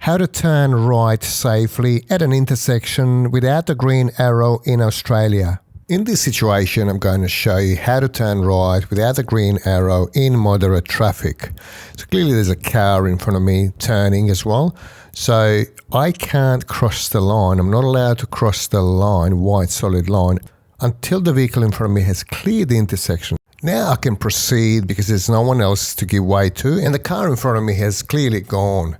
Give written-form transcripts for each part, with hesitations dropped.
how to turn right safely at an intersection without the green arrow in Australia. In this situation, I'm going to show you how to turn right without the green arrow in moderate traffic. So clearly there's a car in front of me turning as well. So I can't cross the line. I'm not allowed to cross the line, white solid line, until the vehicle in front of me has cleared the intersection. Now I can proceed because there's no one else to give way to, and the car in front of me has clearly gone.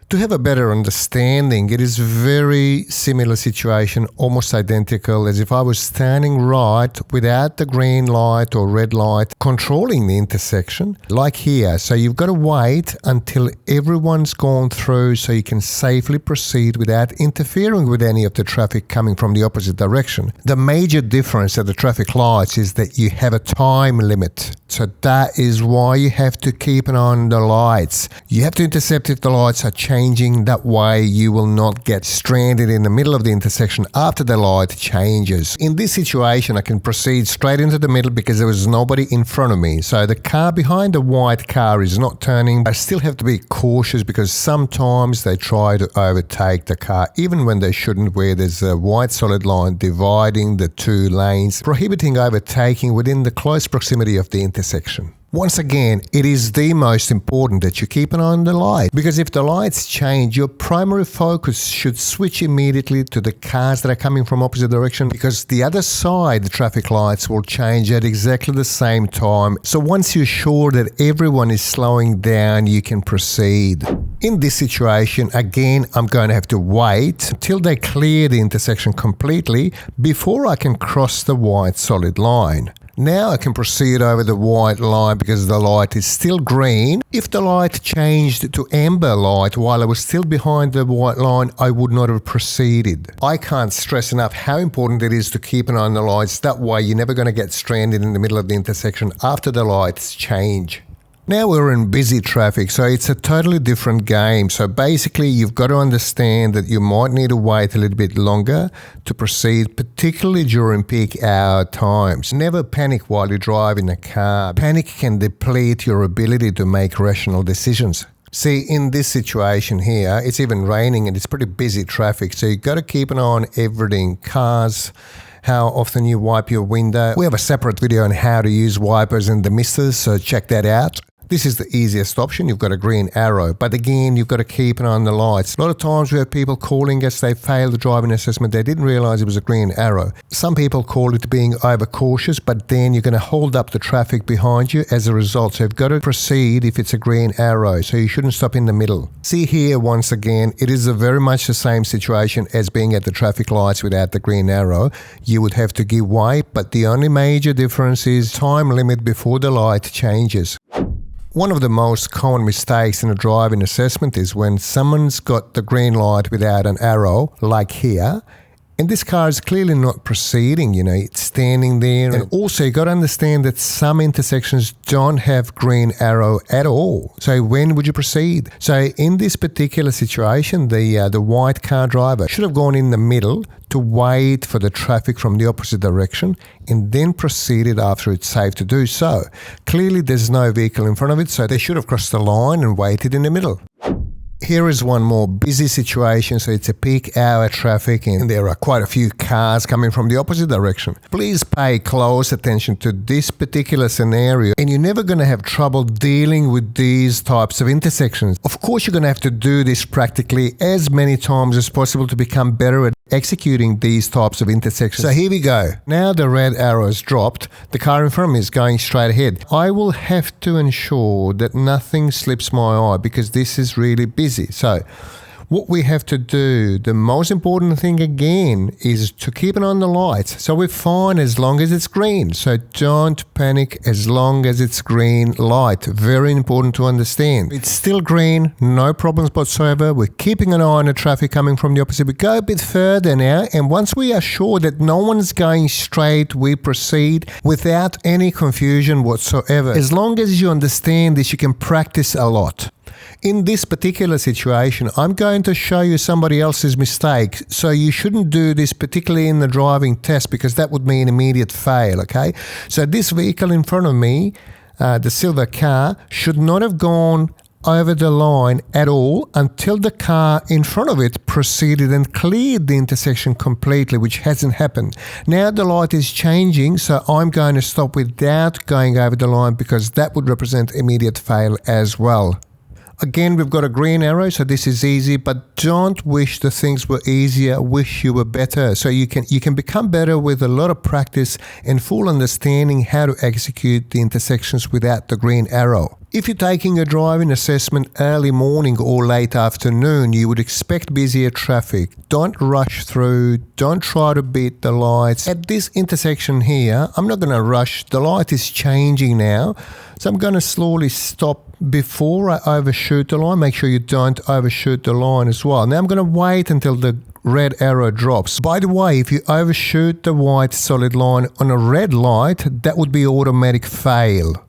To have a better understanding, it is very similar situation, almost identical as if I was standing right without the green light or red light controlling the intersection, like here. So you've got to wait until everyone's gone through so you can safely proceed without interfering with any of the traffic coming from the opposite direction. The major difference at the traffic lights is that you have a time limit. So that is why you have to keep an eye on the lights. You have to intercept if the lights are changing. That way you will not get stranded in the middle of the intersection after the light changes. In this situation, I can proceed straight into the middle because there was nobody in front of me. So the car behind the white car is not turning. I still have to be cautious because sometimes they try to overtake the car even when they shouldn't, where there's a white solid line dividing the two lanes, prohibiting overtaking within the close proximity of the intersection. Once again, it is the most important that you keep an eye on the light, because if the lights change, your primary focus should switch immediately to the cars that are coming from opposite direction, because the other side, the traffic lights will change at exactly the same time. So once you're sure that everyone is slowing down, you can proceed. In this situation, again, I'm going to have to wait until they clear the intersection completely before I can cross the white solid line. Now I can proceed over the white line because the light is still green. If the light changed to amber light while I was still behind the white line, I would not have proceeded. I can't stress enough how important it is to keep an eye on the lights. That way you're never going to get stranded in the middle of the intersection after the lights change. Now we're in busy traffic, so it's a totally different game. So basically, you've got to understand that you might need to wait a little bit longer to proceed, particularly during peak hour times. Never panic while you drive in a car. Panic can deplete your ability to make rational decisions. See, in this situation here, it's even raining and it's pretty busy traffic, so you've got to keep an eye on everything. Cars, how often you wipe your window. We have a separate video on how to use wipers and the misters, so check that out. This is the easiest option. You've got a green arrow, but again, you've got to keep an eye on the lights. A lot of times we have people calling us, they failed the driving assessment, they didn't realize it was a green arrow. Some people call it being overcautious, but then you're going to hold up the traffic behind you as a result. So you've got to proceed if it's a green arrow, so you shouldn't stop in the middle. See here, once again, it is very much the same situation as being at the traffic lights without the green arrow. You would have to give way, but the only major difference is time limit before the light changes. One of the most common mistakes in a driving assessment is when someone's got the green light without an arrow, like here, and this car is clearly not proceeding, it's standing there. And also you got to understand that some intersections don't have green arrow at all. So when would you proceed? So in this particular situation, the white car driver should have gone in the middle to wait for the traffic from the opposite direction and then proceeded after it's safe to do so. Clearly there's no vehicle in front of it, so they should have crossed the line and waited in the middle. Here is one more busy situation, so it's a peak hour traffic and there are quite a few cars coming from the opposite direction. Please pay close attention to this particular scenario and you're never going to have trouble dealing with these types of intersections. Of course, you're going to have to do this practically as many times as possible to become better at executing these types of intersections. So here we go. Now the red arrow is dropped. The car in front of me is going straight ahead. I will have to ensure that nothing slips my eye because this is really busy. So what we have to do, the most important thing again, is to keep an eye on the lights. So we're fine as long as it's green. So don't panic as long as it's green light. Very important to understand. It's still green, no problems whatsoever. We're keeping an eye on the traffic coming from the opposite. We go a bit further now, and once we are sure that no one's going straight, we proceed without any confusion whatsoever. As long as you understand this, you can practice a lot. In this particular situation, I'm going to show you somebody else's mistake. So you shouldn't do this, particularly in the driving test, because that would mean immediate fail, okay? So this vehicle in front of me, the silver car, should not have gone over the line at all until the car in front of it proceeded and cleared the intersection completely, which hasn't happened. Now the light is changing, so I'm going to stop without going over the line because that would represent immediate fail as well. Again, we've got a green arrow, so this is easy, but don't wish the things were easier, wish you were better. So you can become better with a lot of practice and full understanding how to execute the intersections without the green arrow. If you're taking a driving assessment early morning or late afternoon, you would expect busier traffic. Don't rush through, don't try to beat the lights. At this intersection here, I'm not going to rush, the light is changing now, so I'm going to slowly stop before I overshoot the line. Make sure you don't overshoot the line as well. Now I'm going to wait until the red arrow drops. By the way, if you overshoot the white solid line on a red light, that would be automatic fail.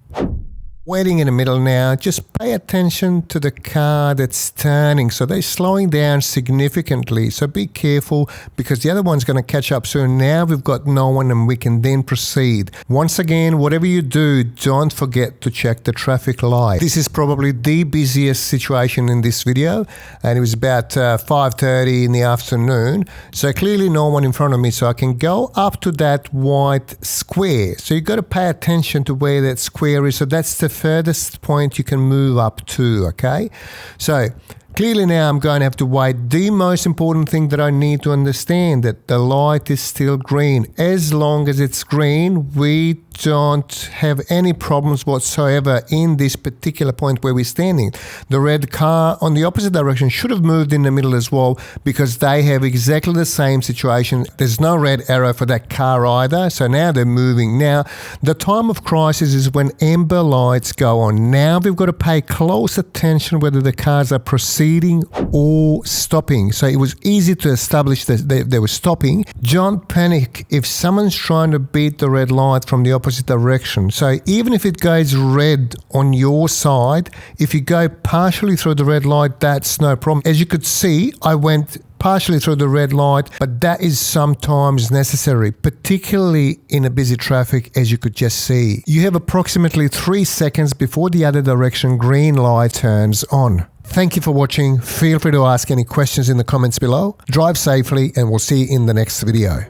Waiting in the middle now, just pay attention to the car that's turning. So they're slowing down significantly. So be careful because the other one's going to catch up soon. Now we've got no one and we can then proceed. Once again, whatever you do, don't forget to check the traffic light. This is probably the busiest situation in this video. And it was about 5:30 in the afternoon. So clearly no one in front of me. So I can go up to that white square. So you've got to pay attention to where that square is. So that's the furthest point you can move up to, okay? So clearly now I'm going to have to wait. The most important thing that I need to understand that the light is still green. As long as it's green, we don't have any problems whatsoever in this particular point where we're standing. The red car on the opposite direction should have moved in the middle as well because they have exactly the same situation. There's no red arrow for that car either, so now they're moving. Now, the time of crisis is when amber lights go on. Now we've got to pay close attention whether the cars are proceeding or stopping. So it was easy to establish that they were stopping. Don't panic if someone's trying to beat the red light from the opposite direction. So even if it goes red on your side, if you go partially through the red light, that's no problem. As you could see, I went partially through the red light, but that is sometimes necessary, particularly in a busy traffic, as you could just see. You have approximately 3 seconds before the other direction green light turns on. Thank you for watching. Feel free to ask any questions in the comments below. Drive safely and we'll see you in the next video.